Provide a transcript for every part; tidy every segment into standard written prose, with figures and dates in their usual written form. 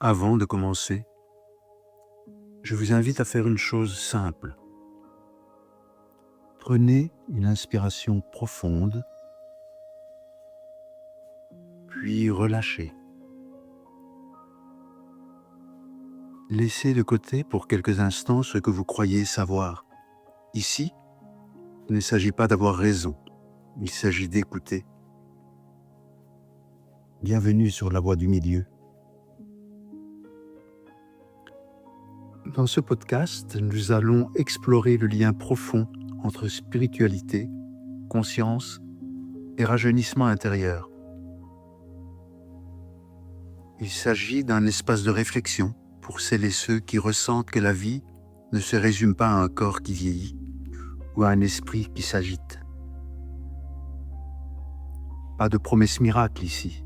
Avant de commencer, je vous invite à faire une chose simple. Prenez une inspiration profonde, puis relâchez. Laissez de côté pour quelques instants ce que vous croyez savoir. Ici, il ne s'agit pas d'avoir raison, il s'agit d'écouter. Bienvenue sur la voie du milieu. Dans ce podcast, nous allons explorer le lien profond entre spiritualité, conscience et rajeunissement intérieur. Il s'agit d'un espace de réflexion pour celles et ceux qui ressentent que la vie ne se résume pas à un corps qui vieillit ou à un esprit qui s'agite. Pas de promesse miracle ici,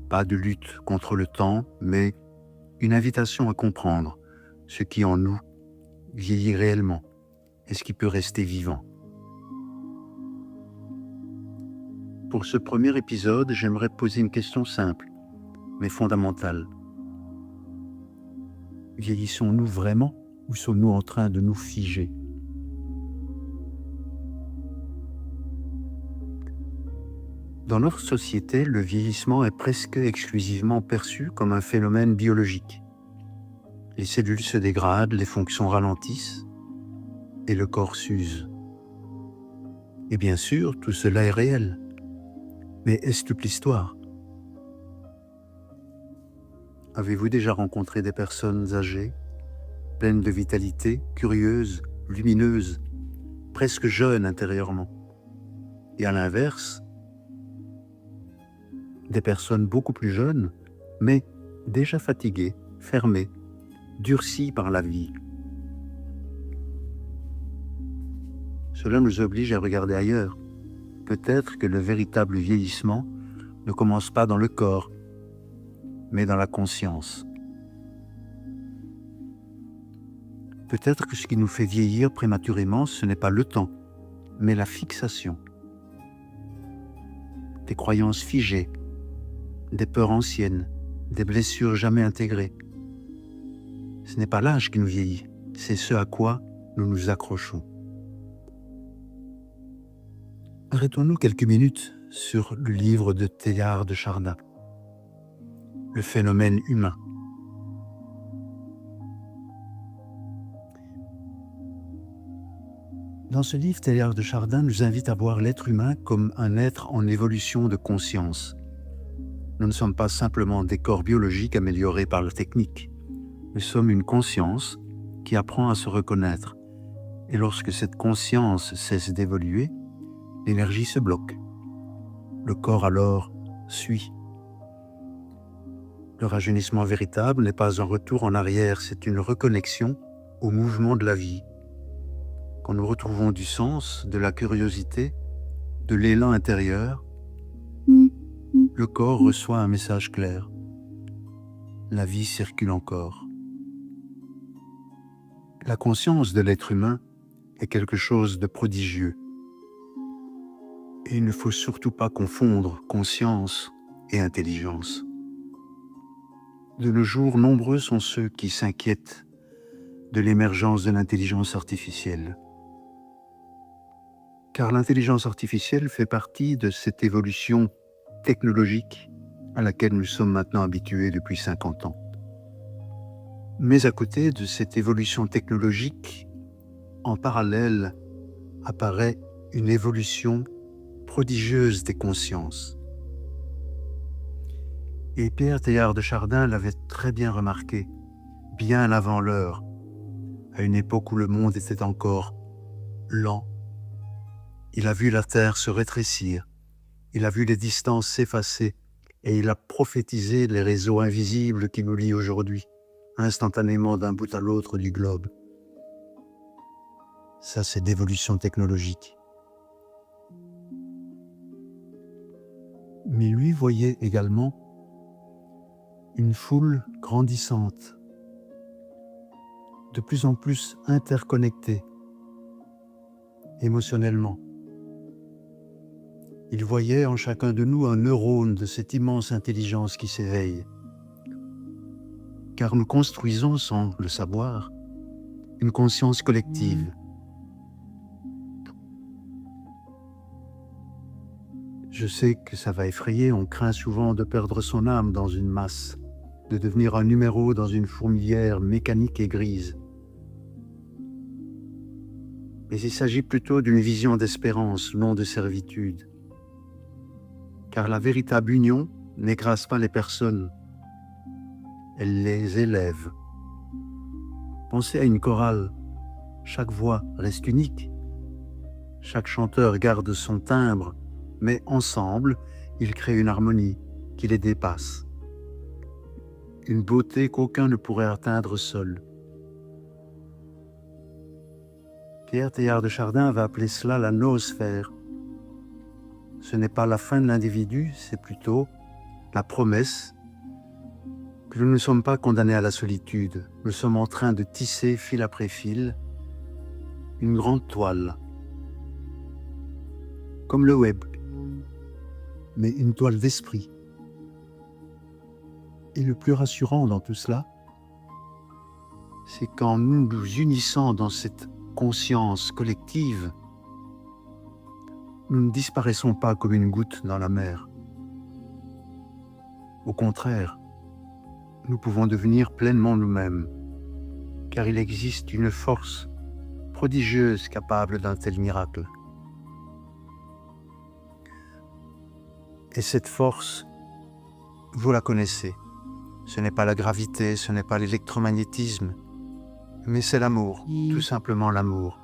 pas de lutte contre le temps, mais une invitation à comprendre ce qui en nous vieillit réellement et ce qui peut rester vivant. Pour ce premier épisode, j'aimerais poser une question simple, mais fondamentale. Vieillissons-nous vraiment ou sommes-nous en train de nous figer ? Dans notre société, le vieillissement est presque exclusivement perçu comme un phénomène biologique. Les cellules se dégradent, les fonctions ralentissent et le corps s'use. Et bien sûr, tout cela est réel. Mais est-ce toute l'histoire ? Avez-vous déjà rencontré des personnes âgées, pleines de vitalité, curieuses, lumineuses, presque jeunes intérieurement ? Et à l'inverse, des personnes beaucoup plus jeunes, mais déjà fatiguées, fermées, durcies par la vie. Cela nous oblige à regarder ailleurs. Peut-être que le véritable vieillissement ne commence pas dans le corps, mais dans la conscience. Peut-être que ce qui nous fait vieillir prématurément, ce n'est pas le temps, mais la fixation. Des croyances figées, des peurs anciennes, des blessures jamais intégrées. Ce n'est pas l'âge qui nous vieillit, c'est ce à quoi nous nous accrochons. Arrêtons-nous quelques minutes sur le livre de Teilhard de Chardin, Le phénomène humain. Dans ce livre, Teilhard de Chardin nous invite à voir l'être humain comme un être en évolution de conscience. Nous ne sommes pas simplement des corps biologiques améliorés par la technique. Nous sommes une conscience qui apprend à se reconnaître. Et lorsque cette conscience cesse d'évoluer, l'énergie se bloque. Le corps alors suit. Le rajeunissement véritable n'est pas un retour en arrière, c'est une reconnexion au mouvement de la vie. Quand nous retrouvons du sens, de la curiosité, de l'élan intérieur, le corps reçoit un message clair. La vie circule encore. La conscience de l'être humain est quelque chose de prodigieux. Et il ne faut surtout pas confondre conscience et intelligence. De nos jours, nombreux sont ceux qui s'inquiètent de l'émergence de l'intelligence artificielle. Car l'intelligence artificielle fait partie de cette évolution technologique à laquelle nous sommes maintenant habitués depuis 50 ans. Mais à côté de cette évolution technologique, en parallèle apparaît une évolution prodigieuse des consciences. Et Pierre Teilhard de Chardin l'avait très bien remarqué, bien avant l'heure, à une époque où le monde était encore lent. Il a vu la terre se rétrécir, il a vu les distances s'effacer et il a prophétisé les réseaux invisibles qui nous lient aujourd'hui, instantanément d'un bout à l'autre du globe. Ça, c'est d'évolution technologique. Mais lui voyait également une foule grandissante, de plus en plus interconnectée émotionnellement. Il voyait en chacun de nous un neurone de cette immense intelligence qui s'éveille. car nous construisons, sans le savoir, une conscience collective. Je sais que ça va effrayer, on craint souvent de perdre son âme dans une masse, de devenir un numéro dans une fourmilière mécanique et grise. Mais il s'agit plutôt d'une vision d'espérance, non de servitude. Car la véritable union n'écrase pas les personnes, elle les élève. Pensez à une chorale, chaque voix reste unique, chaque chanteur garde son timbre, mais ensemble, ils créent une harmonie qui les dépasse. Une beauté qu'aucun ne pourrait atteindre seul. Pierre Teilhard de Chardin va appeler cela la noosphère. Ce n'est pas la fin de l'individu, c'est plutôt la promesse que nous ne sommes pas condamnés à la solitude. Nous sommes en train de tisser fil après fil une grande toile, comme le web, mais une toile d'esprit. Et le plus rassurant dans tout cela, c'est qu'en nous nous unissant dans cette conscience collective, nous ne disparaissons pas comme une goutte dans la mer. Au contraire, nous pouvons devenir pleinement nous-mêmes, car il existe une force prodigieuse capable d'un tel miracle. Et cette force, vous la connaissez. Ce n'est pas la gravité, ce n'est pas l'électromagnétisme, mais c'est l'amour, tout simplement l'amour.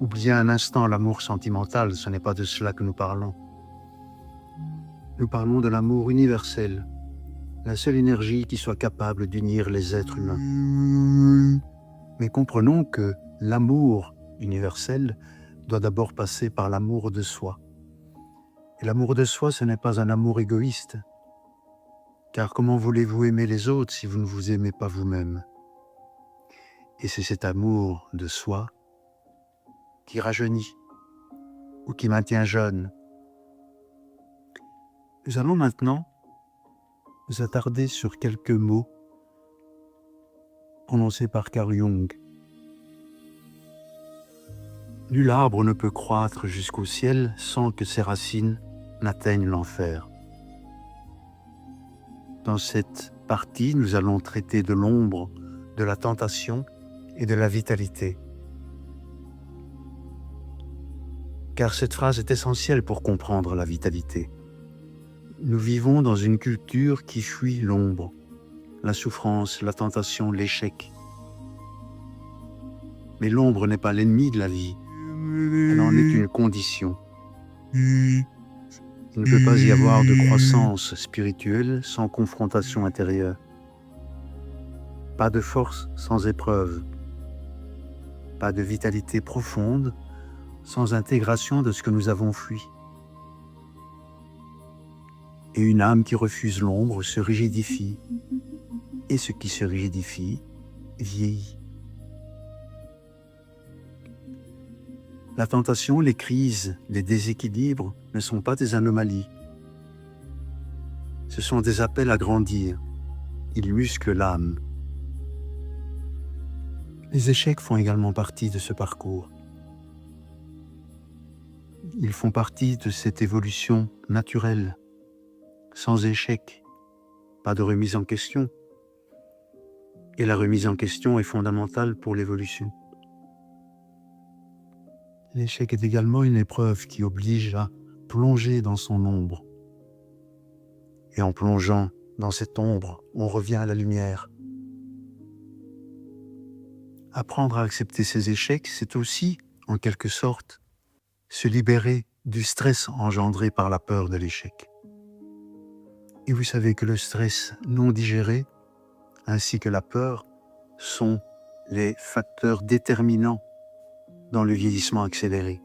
Oubliez un instant l'amour sentimental, ce n'est pas de cela que nous parlons. Nous parlons de l'amour universel, la seule énergie qui soit capable d'unir les êtres humains. Mais comprenons que l'amour universel doit d'abord passer par l'amour de soi. Et l'amour de soi, ce n'est pas un amour égoïste. Car comment voulez-vous aimer les autres si vous ne vous aimez pas vous-même? Et c'est cet amour de soi qui rajeunit ou qui maintient jeune. Nous allons maintenant nous attarder sur quelques mots prononcés par Carl Jung. Nul arbre ne peut croître jusqu'au ciel sans que ses racines n'atteignent l'enfer. Dans cette partie, nous allons traiter de l'ombre, de la tentation et de la vitalité. Car cette phrase est essentielle pour comprendre la vitalité. Nous vivons dans une culture qui fuit l'ombre, la souffrance, la tentation, l'échec. Mais l'ombre n'est pas l'ennemi de la vie, elle en est une condition. Il ne peut pas y avoir de croissance spirituelle sans confrontation intérieure. Pas de force sans épreuve. Pas de vitalité profonde sans intégration de ce que nous avons fui. Et une âme qui refuse l'ombre se rigidifie, et ce qui se rigidifie vieillit. La tentation, les crises, les déséquilibres ne sont pas des anomalies. Ce sont des appels à grandir. Ils musclent l'âme. Les échecs font également partie de ce parcours. Ils font partie de cette évolution naturelle. Sans échec, pas de remise en question. Et la remise en question est fondamentale pour l'évolution. L'échec est également une épreuve qui oblige à plonger dans son ombre. Et en plongeant dans cette ombre, on revient à la lumière. Apprendre à accepter ses échecs, c'est aussi, en quelque sorte, se libérer du stress engendré par la peur de l'échec. Et vous savez que le stress non digéré, ainsi que la peur, sont les facteurs déterminants dans le vieillissement accéléré.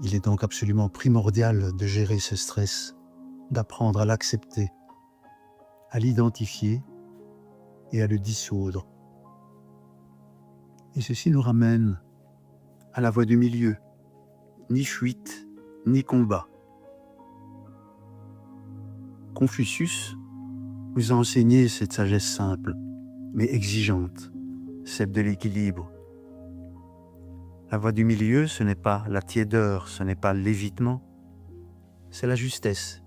Il est donc absolument primordial de gérer ce stress, d'apprendre à l'accepter, à l'identifier et à le dissoudre. Et ceci nous ramène à la voie du milieu, ni fuite, ni combat. Confucius nous a enseigné cette sagesse simple, mais exigeante, celle de l'équilibre. La voie du milieu, ce n'est pas la tiédeur, ce n'est pas l'évitement, c'est la justesse.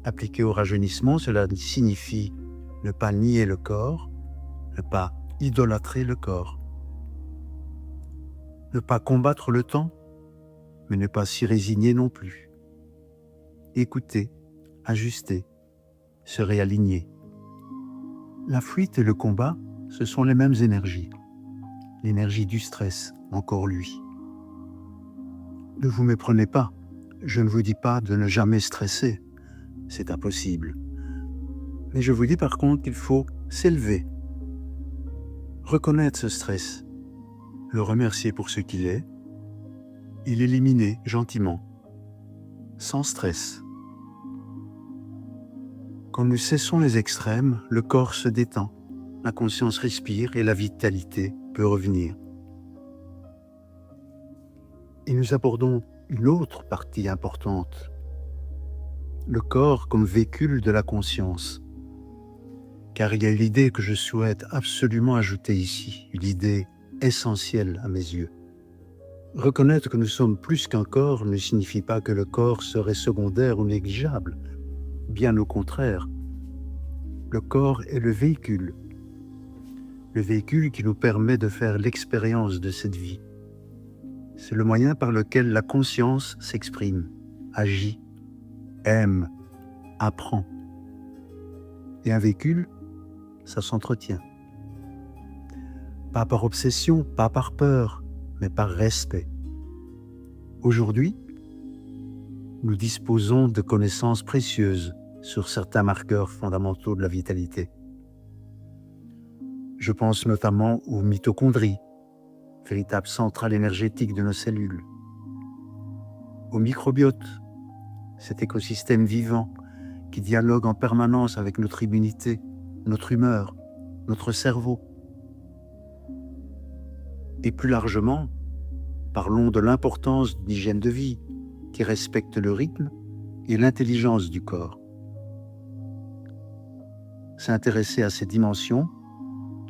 Appliqué au rajeunissement, cela signifie ne pas nier le corps, ne pas idolâtrer le corps, ne pas combattre le temps, mais ne pas s'y résigner non plus. Écouter, ajuster, se réaligner. La fuite et le combat, ce sont les mêmes énergies. L'énergie du stress, encore lui. Ne vous méprenez pas, je ne vous dis pas de ne jamais stresser, c'est impossible. Mais je vous dis par contre qu'il faut s'élever, reconnaître ce stress, le remercier pour ce qu'il est, et l'éliminer gentiment, sans stress. Quand nous cessons les extrêmes, le corps se détend, la conscience respire et la vitalité peut revenir. Et nous abordons une autre partie importante, le corps comme véhicule de la conscience. Car il y a l'idée que je souhaite absolument ajouter ici, une idée essentielle à mes yeux. Reconnaître que nous sommes plus qu'un corps ne signifie pas que le corps serait secondaire ou négligeable. Bien au contraire, le corps est le véhicule qui nous permet de faire l'expérience de cette vie. C'est le moyen par lequel la conscience s'exprime, agit, aime, apprend. Et un véhicule, ça s'entretient. Pas par obsession, pas par peur, mais par respect. Aujourd'hui, nous disposons de connaissances précieuses sur certains marqueurs fondamentaux de la vitalité. Je pense notamment aux mitochondries, véritable centrale énergétique de nos cellules, au microbiote, cet écosystème vivant qui dialogue en permanence avec notre immunité, notre humeur, notre cerveau. Et plus largement, parlons de l'importance d'une hygiène de vie qui respecte le rythme et l'intelligence du corps. S'intéresser à ces dimensions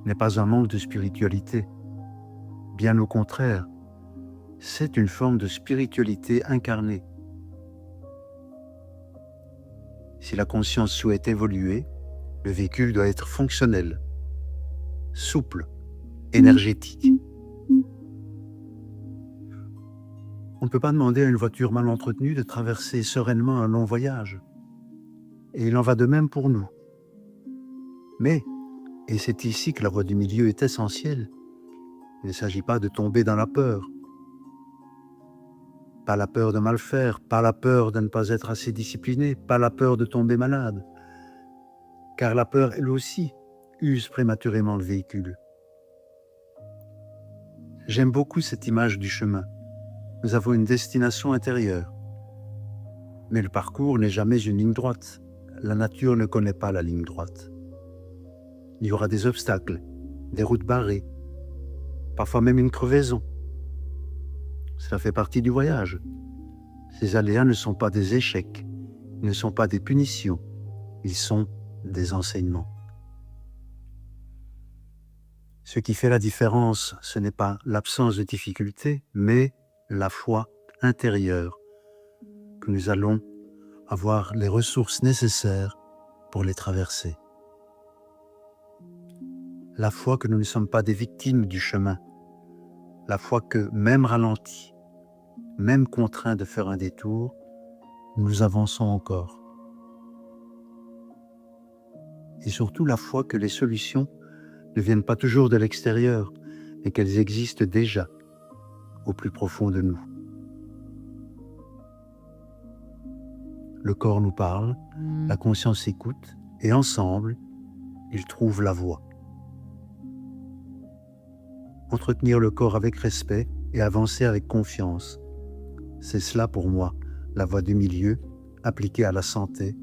n'est pas un manque de spiritualité. Bien au contraire, c'est une forme de spiritualité incarnée. Si la conscience souhaite évoluer, le véhicule doit être fonctionnel, souple, énergétique. On ne peut pas demander à une voiture mal entretenue de traverser sereinement un long voyage. Et il en va de même pour nous. Mais, et c'est ici que la voie du milieu est essentielle, il ne s'agit pas de tomber dans la peur. Pas la peur de mal faire, pas la peur de ne pas être assez discipliné, pas la peur de tomber malade. Car la peur, elle aussi, use prématurément le véhicule. J'aime beaucoup cette image du chemin. Nous avons une destination intérieure. Mais le parcours n'est jamais une ligne droite. La nature ne connaît pas la ligne droite. Il y aura des obstacles, des routes barrées, parfois même une crevaison. Cela fait partie du voyage. Ces aléas ne sont pas des échecs, ils ne sont pas des punitions, ils sont des enseignements. Ce qui fait la différence, ce n'est pas l'absence de difficultés, mais la foi intérieure, que nous allons avoir les ressources nécessaires pour les traverser. La foi que nous ne sommes pas des victimes du chemin, la foi que, même ralentis, même contraints de faire un détour, nous avançons encore. Et surtout la foi que les solutions ne viennent pas toujours de l'extérieur, mais qu'elles existent déjà au plus profond de nous. Le corps nous parle, la conscience écoute, et ensemble, ils trouvent la voie. Entretenir le corps avec respect et avancer avec confiance, c'est cela pour moi, la voie du milieu appliquée à la santé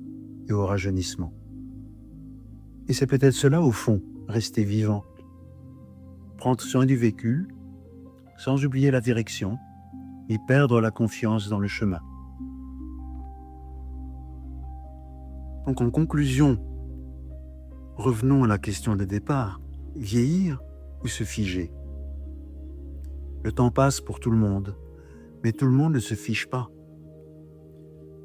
et au rajeunissement. Et c'est peut-être cela au fond, rester vivant. Prendre soin du véhicule, sans oublier la direction, et perdre la confiance dans le chemin. Donc en conclusion Revenons à la question de départ. Vieillir ou se figer? Le temps passe pour tout le monde, mais tout le monde ne se fige pas.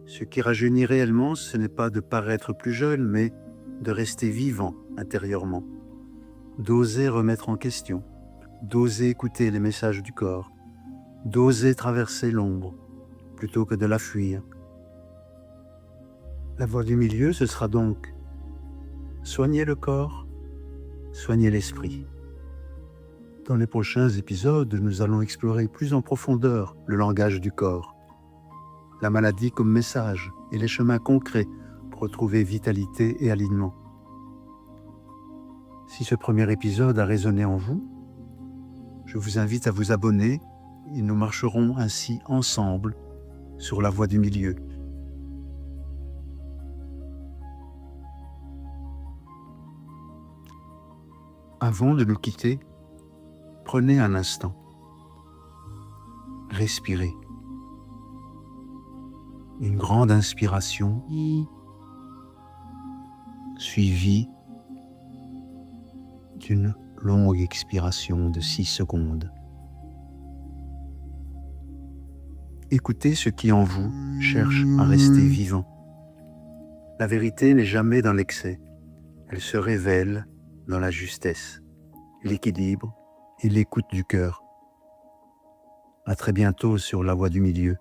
Ce qui rajeunit réellement, ce n'est pas de paraître plus jeune, mais de rester vivant intérieurement, d'oser remettre en question, d'oser écouter les messages du corps, d'oser traverser l'ombre plutôt que de la fuir. La voie du milieu, ce sera donc soigner le corps, soigner l'esprit. Dans les prochains épisodes, nous allons explorer plus en profondeur le langage du corps, la maladie comme message et les chemins concrets pour retrouver vitalité et alignement. Si ce premier épisode a résonné en vous, je vous invite à vous abonner et nous marcherons ainsi ensemble sur la voie du milieu. Avant de nous quitter, prenez un instant. Respirez. Une grande inspiration, suivie d'une longue expiration de 6 secondes. Écoutez ce qui en vous cherche à rester vivant. La vérité n'est jamais dans l'excès. Elle se révèle dans la justesse, l'équilibre et l'écoute du cœur. À très bientôt sur la voie du milieu.